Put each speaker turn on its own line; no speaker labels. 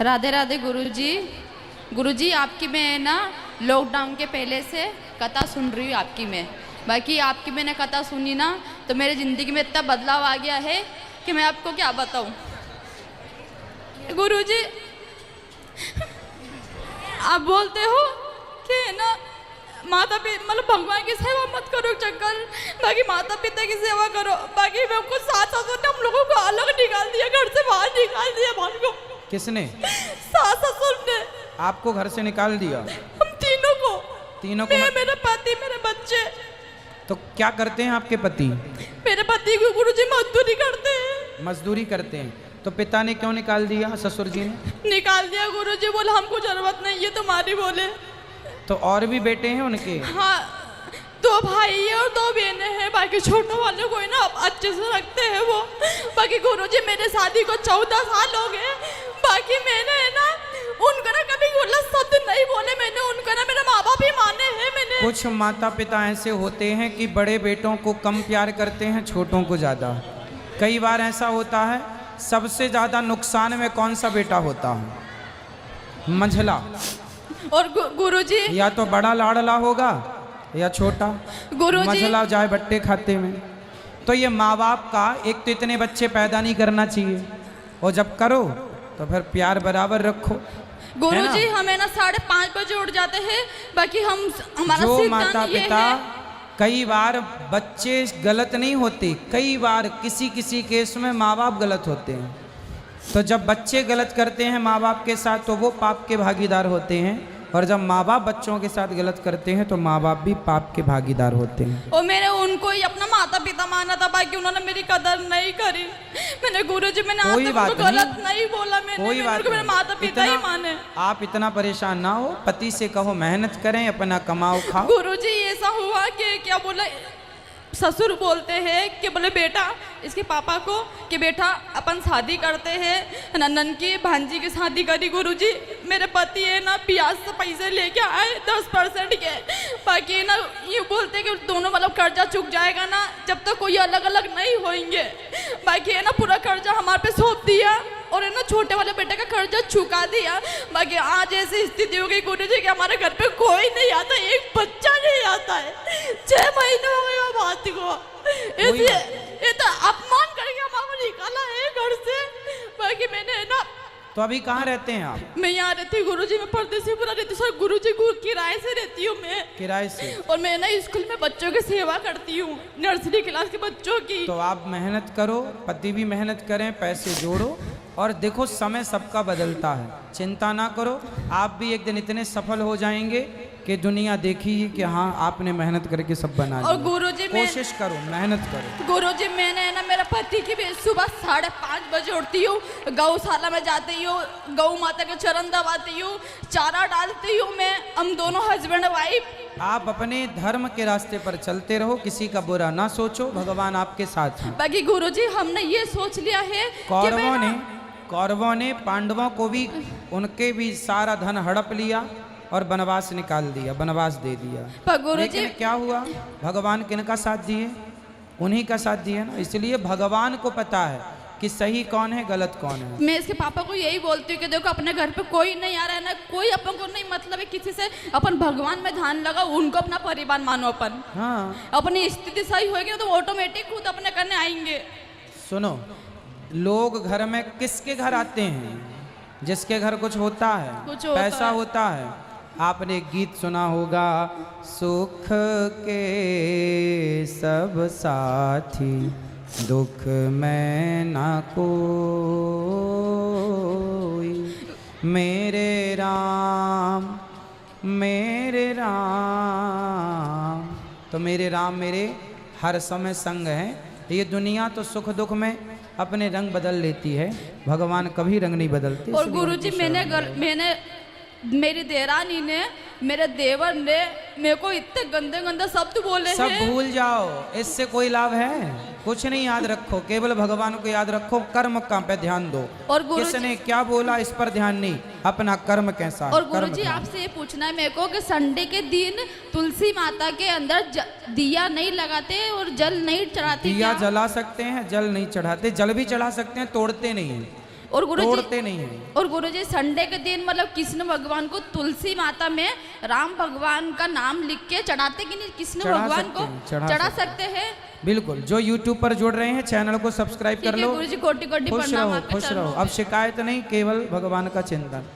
राधे राधे गुरुजी। गुरुजी आपकी मैं ना लॉकडाउन के पहले से कथा सुन रही हूँ आपकी मैं। बाकी आपकी मैंने कथा सुनी ना तो मेरी ज़िंदगी में इतना बदलाव आ गया है कि मैं आपको क्या बताऊँ। गुरुजी आप बोलते हो कि ना माता पिता मतलब भगवान की सेवा मत करो चक्कर, बाकी माता पिता की सेवा करो। बाकी मैं हमको सास ससुर ने हम लोगों को अलग निकाल दिया, घर से बाहर निकाल दिया। भाई को
किसने?
सास ससुर ने
आपको घर से निकाल दिया?
हम तीनों को।
मैं,
मेरे पति, मेरे बच्चे।
तो क्या करते हैं आपके पति?
मेरे पति को गुरुजी मजदूरी करते हैं।
मजदूरी करते हैं। तो पिता ने क्यों निकाल दिया? ससुर जी ने
निकाल दिया गुरुजी, बोला हमको जरूरत नहीं है तुम्हारी। बोले
तो और भी बेटे हैं उनके?
हाँ, 2 भाई है और 2 बहनें हैं। बाकी छोटों वाले को ना अच्छे से रखते हैं वो। बाकी गुरुजी मेरे शादी को 14 साल हो गए। बाकी मैंने ना उनको ना कभी गलत शब्द नहीं बोले। मैंने उनको ना मेरे माँ बाप ही माने हैं। मैंने
कुछ माता पिता ऐसे होते हैं कि बड़े बेटों को कम प्यार करते हैं, छोटों को ज़्यादा। कई बार ऐसा होता है। सबसे ज़्यादा नुकसान में कौन सा बेटा होता है? मंझला।
और गुरुजी
या तो बड़ा लाडला होगा या छोटा।
गुरुजी
मंझला जाए बट्टे खाते में। तो ये माँ बाप का एक तो इतने बच्चे पैदा नहीं करना चाहिए, और जब करो तो फिर प्यार बराबर रखो।
गुरुजी हमें ना 5:30 बजे उठ जाते हैं। बाकी हमारा
जो
सिद्धांत
माता
ये
पिता
है।
कई बार बच्चे गलत नहीं होते, कई बार किसी किसी केस में माँ बाप गलत होते हैं। तो जब बच्चे गलत करते हैं माँ बाप के साथ तो वो पाप के भागीदार होते हैं, और जब माँ बाप बच्चों के साथ गलत करते हैं तो माँ बाप भी पाप के भागीदार होते हैं।
और मैंने उनको ही अपना माता पिता माना था। बाकी उन्होंने मेरी कदर नहीं करी। मैंने गुरुजी मैंने आज तक उनको गलत नहीं बोला। मैंने मेरे माता पिता ही माने।
आप इतना परेशान ना हो, पति से कहो मेहनत करें, अपना कमाओ खाओ।
गुरुजी ऐसा हुआ कि क्या बोला, ससुर बोलते हैं कि बोले बेटा इसके पापा को कि बेटा अपन शादी करते हैं। नंदन की भांजी की शादी करी। गुरुजी मेरे पति है ना ब्याज से पैसे लेके आए 10% के। बाकी ना ये बोलते कि दोनों मतलब कर्जा चुक जाएगा ना जब तक कोई अलग अलग नहीं होंगे। बाकी है ना पूरा कर्जा हमारे पे सौंप दिया, और है ना छोटे वाले बेटे का कर्जा चुका दिया। बाकी आज ऐसी स्थिति हो गई गुरुजी कि हमारे घर पे कोई नहीं आता, एक बच्चा नहीं आता है। 6 महीने हो गए बात को। ये तो अपमान करके हमारा निकाला है घर से। बाकी मैंने ना
तो अभी कहाँ रहते हैं आप?
मैं यहाँ रहती हूँ गुरुजी, मैं परदेसी पूरा रहती हूँ गुरुजी। किराए से रहती हूँ मैं।
किराए से?
और मैं ना स्कूल में बच्चों की सेवा करती हूँ, नर्सरी क्लास के बच्चों की।
तो आप मेहनत करो, पति भी मेहनत करें, पैसे जोड़ो, और देखो समय सबका बदलता है। चिंता ना करो, आप भी एक दिन इतने सफल हो जाएंगे कि दुनिया देखेगी कि हाँ आपने मेहनत करके सब बना लिया।
और गुरुजी
कोशिश करो, मेहनत करो।
गुरुजी मैंने ना मेरा पति की भी सुबह 5:30 बजे उठती हूँ, गौशाला में जाती हूँ, गौ माता के चरण दबाती हूँ, चारा डालती हूँ मैं। हम दोनों हस्बैंड वाइफ।
आप अपने धर्म के रास्ते पर चलते रहो, किसी का बुरा ना सोचो, भगवान आपके साथ हैं।
बाकी गुरुजी हमने ये सोच लिया है
कौरवों ने पांडवों को भी, उनके भी सारा धन हड़प लिया और वनवास निकाल दिया, वनवास दे दिया। लेकिन क्या हुआ? भगवान किनका साथ दिए? उन्हीं का साथ दिए ना। इसलिए भगवान को पता है कि सही कौन है, गलत कौन है।
मैं इसके पापा को यही बोलती हूँ कि देखो अपने घर पे कोई नहीं आ रहा है ना, कोई अपन को नहीं मतलब है किसी से। अपन भगवान में ध्यान लगाओ, उनको अपना परिवार मानो अपन।
हाँ,
अपनी स्थिति सही होगी ना तो ऑटोमेटिक खुद अपने करने आएंगे।
सुनो, लोग घर में किसके घर आते हैं? जिसके घर कुछ होता है, पैसा होता है। आपने एक गीत सुना होगा, सुख के सब साथी दुख में ना कोई, मेरे राम तो मेरे राम मेरे हर समय संग हैं। ये दुनिया तो सुख दुख में अपने रंग बदल लेती है, भगवान कभी रंग नहीं बदलते।
और गुरुजी मैंने मेरी देरानी ने, मेरे देवर ने मेरे को इतने गंदे गंदे शब्द बोले हैं।
सब भूल जाओ, इससे कोई लाभ है? कुछ नहीं याद रखो, केवल भगवान को याद रखो, कर्म का पे ध्यान दो। और किसने क्या बोला इस पर ध्यान नहीं, अपना कर्म कैसा।
और गुरुजी आपसे ये पूछना है मेरे को कि संडे के दिन तुलसी माता के अंदर दिया नहीं लगाते और जल नहीं चढ़ाते?
दिया जला सकते हैं, जल नहीं चढ़ाते। जल भी चढ़ा सकते हैं, तोड़ते नहीं है।
और गुरुजी
तोड़ते नहीं हैं।
और गुरुजी संडे के दिन मतलब कृष्ण भगवान को तुलसी माता में राम भगवान का नाम लिख के चढ़ाते कि नहीं? कृष्ण
चढ़ा
भगवान
सकते
को
हैं, चढ़ा
चढ़ा
सकते
सकते हैं।
बिल्कुल। जो यूट्यूब पर जुड़ रहे हैं चैनल को सब्सक्राइब कर
ठीक है
लो।
गुरुजी, कोटि कोटि
खुश
प्रणाम
रहो,
आपके
खुश
चरणों
रहो।
में।
अब शिकायत नहीं, केवल भगवान का चिंतन।